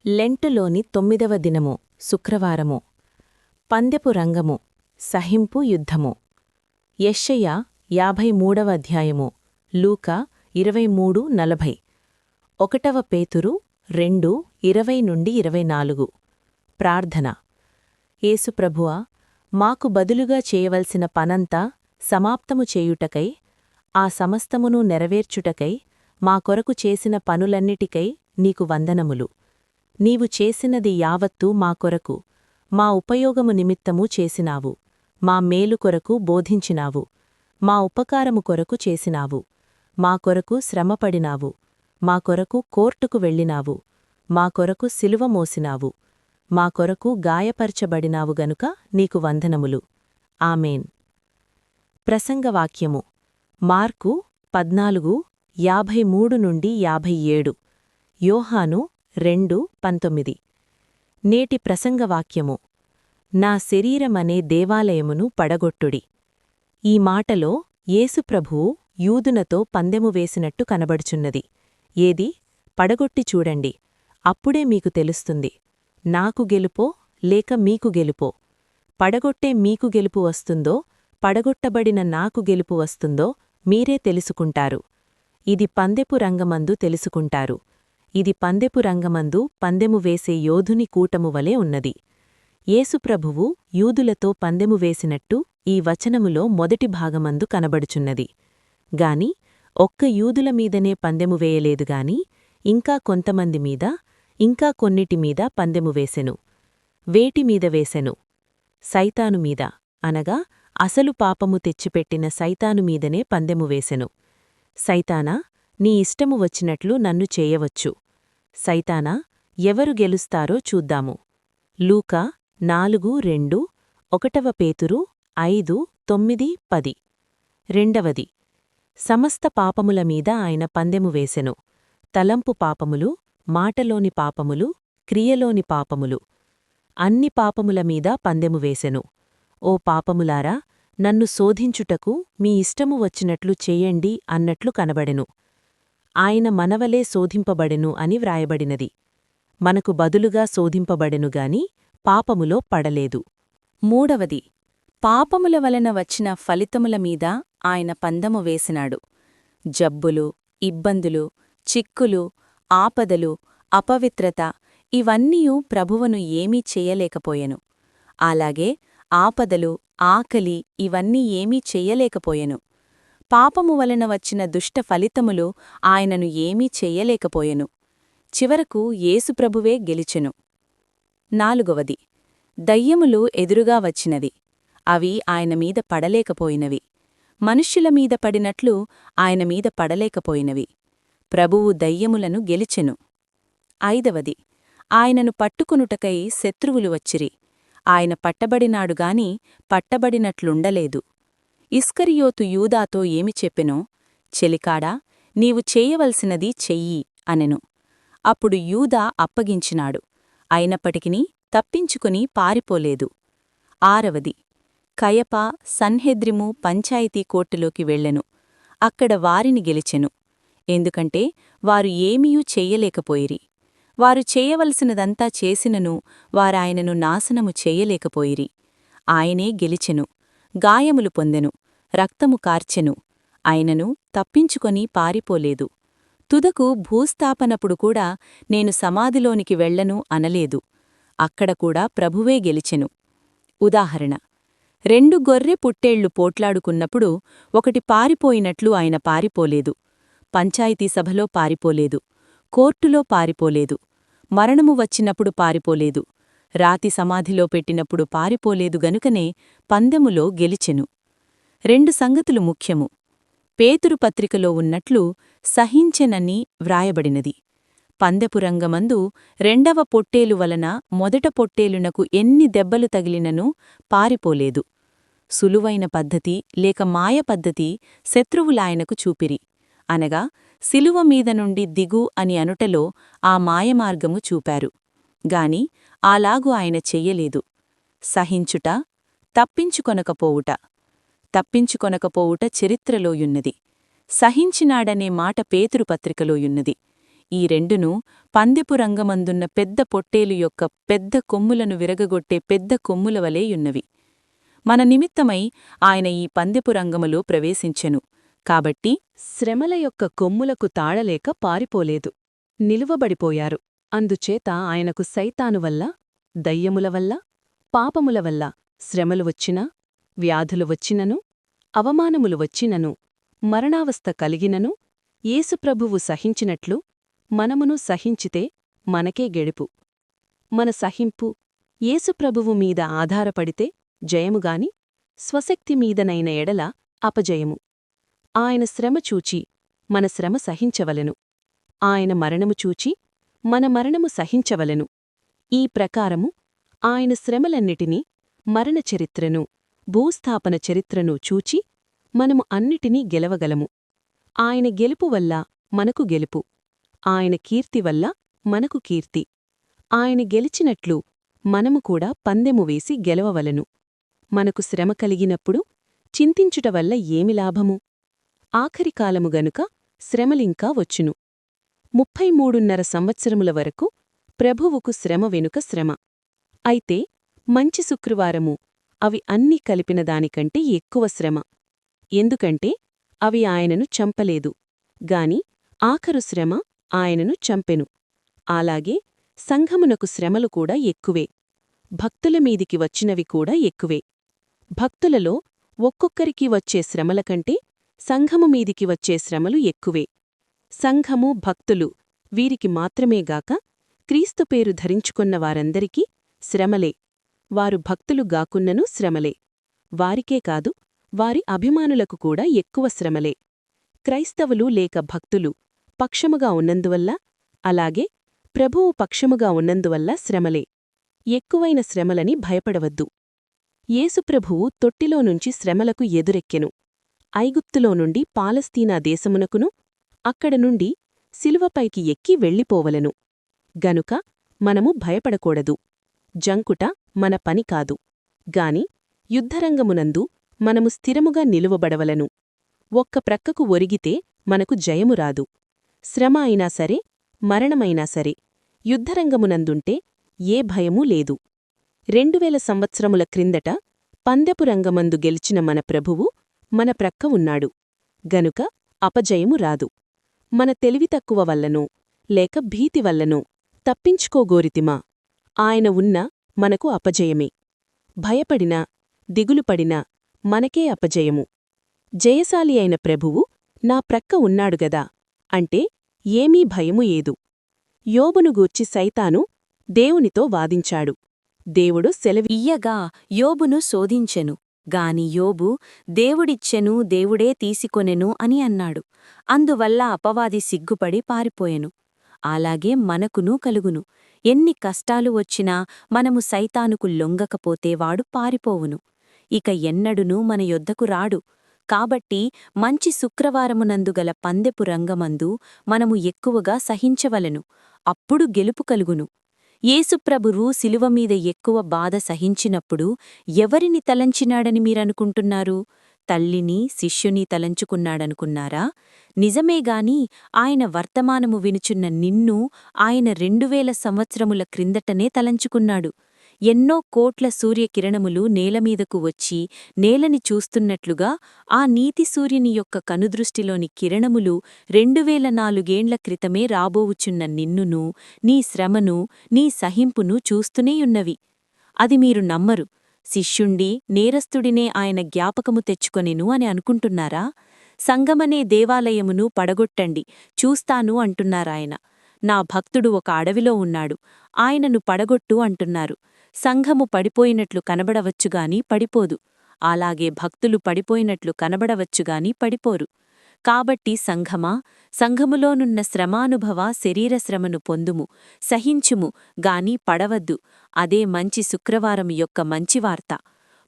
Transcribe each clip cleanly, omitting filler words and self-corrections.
లెంటులోని 9వ దినము శుక్రవారము. పందెపు రంగము, సహింపు యుద్ధము. యెషయా 53వ అధ్యాయము. లూకా 23:40. 1 పేతురు 2:20-24. ప్రార్థన. యేసు ప్రభువా, మాకు బదులుగా చేయవలసిన పనంతా సమాప్తము చేయుటకై, ఆ సమస్తమును నెరవేర్చుటకై, మా కొరకు చేసిన పనులన్నిటికై నీకు వందనములు. నీవు చేసినది యావత్తూ మా కొరకు, మా ఉపయోగము నిమిత్తము చేసినావు. మా మేలు కొరకు బోధించినావు. మా ఉపకారము కొరకు చేసినావు. మా కొరకు శ్రమపడినావు. మా కొరకు కోర్టుకు వెళ్ళినావు. మా కొరకు సిలువ మోసినావు. మా కొరకు గాయపరచబడినావు గనుక నీకు వందనములు. ఆమేన్. ప్రసంగవాక్యము. మార్కు 14:53-57. యోహాను 2:19. నేటి ప్రసంగవాక్యము. నా శరీరమనే దేవాలయమును పడగొట్టుడి. ఈ మాటలో యేసుప్రభువు యూదునతో పందెము వేసినట్టు కనబడుచున్నది. ఏది? పడగొట్టి చూడండి, అప్పుడే మీకు తెలుస్తుంది. నాకు గెలుపో లేక మీకు గెలుపో? పడగొట్టే మీకు గెలుపు వస్తుందో, పడగొట్టబడిన నాకు గెలుపు వస్తుందో మీరే తెలుసుకుంటారు. ఇది పందెపు రంగమందు తెలుసుకుంటారు. ఇది పందెపు రంగమందు పందెము వేసే యోధుని కూటము వలె ఉన్నది. యేసుప్రభువు యూదులతో పందెము వేసినట్టు ఈ వచనములో మొదటి భాగమందు కనబడుచున్నది. గాని ఒక్క యూదుల మీదనే పందెము వేయలేదుగాని ఇంకా కొంతమంది మీద, ఇంకా కొన్నిటిమీద పందెము వేసెను. వేటిమీద వేసెను? సైతానుమీద, అనగా అసలు పాపము తెచ్చిపెట్టిన సైతానుమీదనే పందెము వేసెను. సైతానా, నీ ఇష్టము వచ్చినట్లు నన్ను చేయవచ్చు. సైతానా, ఎవరు గెలుస్తారో చూద్దాము. లూకా 4:2, 1 పేతురు 5:9-10. రెండవది, సమస్త పాపముల మీద ఆయన పందెము వేసెను. తలంపు పాపములు, మాటలోని పాపములు, క్రియలోని పాపములు, అన్ని పాపముల మీద పందెము వేసెను. ఓ పాపములారా, నన్ను శోధించుటకు మీ ఇష్టము వచ్చినట్లు చెయ్యండి అన్నట్లు కనబడెను. ఆయన మనవలే శోధింపబడెను అని వ్రాయబడినది. మనకు బదులుగా శోధింపబడెనుగాని పాపములో పడలేదు. మూడవది, పాపముల వలన వచ్చిన ఫలితముల మీద ఆయన పందెము వేసినాడు. జబ్బులు, ఇబ్బందులు, చిక్కులు, ఆపదలు, అపవిత్రత ఇవన్నీయూ ప్రభువును ఏమీ చెయ్యలేకపోయెను. అలాగే ఆపదలు, ఆకలి ఇవన్నీ ఏమీ చెయ్యలేకపోయెను. పాపము వలన వచ్చిన దుష్ట ఫలితములు ఆయనను ఏమీ చెయ్యలేకపోయెను. చివరకు యేసుప్రభువే గెలిచెను. నాలుగవది, దయ్యములు ఎదురుగా వచ్చినవి. అవి ఆయనమీద పడలేకపోయినవి. మనుష్యుల మీద పడినట్లు ఆయనమీద పడలేకపోయినవి. ప్రభువు దయ్యములను గెలిచెను. ఐదవది, ఆయనను పట్టుకొనుటకై శత్రువులు వచ్చిరి. ఆయన పట్టబడినాడుగాని పట్టబడినట్లుండలేదు. ఇస్కరియోతు యూదాతో ఏమి చెప్పెనో, చెలికాడా, నీవు చేయవలసినది చెయ్యి అనెను. అప్పుడు యూదా అప్పగించినాడు. అయినప్పటికినీ తప్పించుకుని పారిపోలేదు. ఆరవది, కయప సన్హెద్రిము పంచాయతీ కోర్టులోకి వెళ్ళెను. అక్కడ వారిని గెలిచెను. ఎందుకంటే వారు ఏమీయూ చెయ్యలేకపోయిరి. వారు చేయవలసినదంతా చేసినను వారాయనను నాశనము చెయ్యలేకపోయిరి. ఆయనే గెలిచెను. గాయములు పొందెను, రక్తము కార్చెను. అయినను తప్పించుకొని పారిపోలేదు. తుదకు భూస్థాపనప్పుడు కూడా నేను సమాధిలోనికి వెళ్ళను అనలేదు. అక్కడ కూడా ప్రభువే గెలిచెను. ఉదాహరణ, 2 గొర్రె పుట్టేళ్లు పోట్లాడుకున్నప్పుడు ఒకటి పారిపోయినట్లు ఆయన పారిపోలేదు. పంచాయతీ సభలో పారిపోలేదు. కోర్టులో పారిపోలేదు. మరణము వచ్చినప్పుడు పారిపోలేదు. రాతి సమాధిలో పెట్టినప్పుడు పారిపోలేదు గనుకనే పందెములో గెలిచెను. 2 సంగతులు ముఖ్యము. పేతురు పత్రికలో ఉన్నట్లు సహించెనని వ్రాయబడినది. పందెపు రంగమందు 2వ పొట్టేలు వలన మొదట పొట్టేలునకు ఎన్ని దెబ్బలు తగిలిననూ పారిపోలేదు. సులువైన పద్ధతి లేక మాయ పద్ధతి శత్రువులాయనకు చూపిరి. అనగా సిలువ మీద నుండి దిగు అని అనుటలో ఆ మాయమార్గము చూపారు. గాని అలాగు ఆయన చెయ్యలేదు. సహించుట, తప్పించుకొనకపోవుట. తప్పించుకొనకపోవుట చరిత్రలోయున్నది. సహించినాడనే మాట పేతురు పత్రికలోయున్నది. ఈ రెండును పందెపు రంగమందున్న పెద్ద పొట్టేలు యొక్క పెద్ద కొమ్ములను విరగగొట్టే పెద్ద కొమ్ముల వలెయున్నవి. మన నిమిత్తమై ఆయన ఈ పందెపు రంగములో ప్రవేశించెను. కాబట్టి శ్రమల యొక్క కొమ్ములకు తాళలేక పారిపోలేదు, నిలువబడిపోయారు. అందుచేత ఆయనకు సైతాను వల్ల, దయ్యముల వల్ల, పాపముల వల్ల శ్రమలు వచ్చినా, వ్యాధులు వచ్చినను, అవమానములు వచ్చినను, మరణావస్థ కలిగినను యేసుప్రభువు సహించినట్లు మనమును సహించితే మనకే గెలుపు. మన సహింపు యేసుప్రభువు మీద ఆధారపడితే జయముగాని, స్వశక్తి మీదనైన ఎడల అపజయము. ఆయన శ్రమ చూచి మన శ్రమ సహించవలెను, ఆయన మరణము చూచి మన మరణము సహించవలెను. ఈ ప్రకారము ఆయన శ్రమలన్నిటినీ, మరణ చరిత్రను, భూస్థాపన చరిత్రను చూచి మనము అన్నిటినీ గెలవగలము. ఆయన గెలుపు వల్ల మనకు గెలుపు, ఆయన కీర్తి వల్ల మనకు కీర్తి. ఆయన గెలిచినట్లు మనము కూడా పందెము వేసి గెలవవలెను. మనకు శ్రమ కలిగినప్పుడు చింతించుట వల్ల ఏమి లాభము? ఆఖరికాలము గనుక శ్రమలింకా వచ్చును. 33.5 సంవత్సరముల వరకు ప్రభువుకు శ్రమ వెనుక శ్రమ. అయితే మంచి శుక్రవారము అవి అన్నీ కలిపిన దానికంటే ఎక్కువ శ్రమ. ఎందుకంటే అవి ఆయనను చంపలేదు గాని ఆఖరు శ్రమ ఆయనను చంపెను. అలాగే సంఘమునకు శ్రమలు కూడా ఎక్కువే, భక్తుల మీదికి వచ్చినవి కూడా ఎక్కువే. భక్తులలో ఒక్కొక్కరికి వచ్చే శ్రమల కంటే సంఘము మీదికి వచ్చే శ్రమలు ఎక్కువే. సంఘము, భక్తులు వీరికి మాత్రమేగాక క్రీస్తు పేరు ధరించుకొన్న వారందరికీ శ్రమలే. వారు భక్తులు గాకున్నను శ్రమలే. వారికే కాదు, వారి అభిమానులకు కూడా ఎక్కువ శ్రమలే. క్రైస్తవులు లేక భక్తులు పక్షముగా ఉన్నందువల్ల, అలాగే ప్రభువు పక్షముగా ఉన్నందువల్ల శ్రమలే. ఎక్కువైన శ్రమలని భయపడవద్దు. యేసుప్రభువు తొట్టిలో నుంచి శ్రమలకు ఎదురెక్కెను. ఐగుప్తులో నుండి పాలస్తీనా దేశమునకును, అక్కడ నుండి శిలువపైకి ఎక్కి వెళ్ళిపోవలెను. గనుక మనము భయపడకూడదు. జంకుట మన పని కాదు గాని యుద్ధరంగమునందు మనము స్థిరముగా నిలువబడవలను. ఒక్క ప్రక్కకు ఒరిగితే మనకు జయము రాదు. శ్రమ అయినా సరే, మరణమైనా సరే యుద్ధరంగమునందుంటే ఏ భయమూ లేదు. 2000 సంవత్సరముల క్రిందట పందెపు రంగమందు గెలిచిన మన ప్రభువు మన ప్రక్క ఉన్నాడు. గనుక అపజయము రాదు. మన తెలివితక్కువ వల్లనో లేక భీతి వల్లనో తప్పించుకోగోరితిమా, ఆయన ఉన్నా మనకు అపజయమే. భయపడినా, దిగులుపడినా మనకే అపజయము. జయశాలి అయిన ప్రభువు నా ప్రక్క ఉన్నాడుగదా అంటే ఏమీ భయము ఏదు. యోబును గూర్చి సైతాను దేవునితో వాదించాడు. దేవుడు సెలవియ్యగా యోబును శోధించెను. గాని యోబు దేవుడిచ్చెను, దేవుడే తీసికొనెను అని అన్నాడు. అందువల్ల అపవాది సిగ్గుపడి పారిపోయెను. అలాగే మనకునూ కలుగును. ఎన్ని కష్టాలు వచ్చినా మనము సైతానుకు లొంగకపోతే వాడు పారిపోవును. ఇక ఎన్నడునూ మన యొద్దకు రాడు. కాబట్టి మంచి శుక్రవారమునందుగల పందెపు రంగమందు మనము ఎక్కువగా సహించవలెను. అప్పుడు గెలుపు కలుగును. యేసుప్రభువు శిలువమీద ఎక్కువ బాధ సహించినప్పుడు ఎవరిని తలంచినాడని మీరనుకుంటున్నారు? తల్లిని, శిష్యుని తలంచుకున్నాడనుకున్నారా? నిజమేగాని ఆయన వర్తమానము వినుచున్న నిన్ను ఆయన 2000 సంవత్సరముల క్రిందటనే తలంచుకున్నాడు. ఎన్నో కోట్ల సూర్యకిరణములు నేలమీదకు వచ్చి నేలని చూస్తున్నట్లుగా ఆ నీతి సూర్యుని యొక్క కనుదృష్టిలోని కిరణములు 2004 ఏండ్ల క్రితమే రాబోవుచున్న నిన్నును, నీ శ్రమను, నీ సహింపును చూస్తూనేయున్నవి. అది మీరు నమ్మరు. శిష్యుండి నేరస్తుడినే ఆయన జ్ఞాపకము తెచ్చుకొనెను అని అనుకుంటున్నారా? సంగమనే దేవాలయమును పడగొట్టండి, చూస్తాను అంటున్నారాయన. నా భక్తుడు ఒక అడవిలో ఉన్నాడు, ఆయనను పడగొట్టు అంటున్నారు. సంఘము పడిపోయినట్లు కనబడవచ్చుగాని పడిపోదు. అలాగే భక్తులు పడిపోయినట్లు కనబడవచ్చుగాని పడిపోరు. కాబట్టి సంఘమా, సంఘములోనున్న శ్రమానుభవ శరీరశ్రమను పొందుము, సహించుము, గాని పడవద్దు. అదే మంచి శుక్రవారం యొక్క మంచివార్త.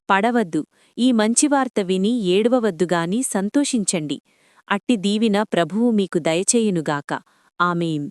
పడవద్దు. ఈ మంచివార్త విని ఏడవవద్దుగాని సంతోషించండి. అట్టి దీవిన ప్రభువు మీకు దయచేయునుగాక. ఆమేన్.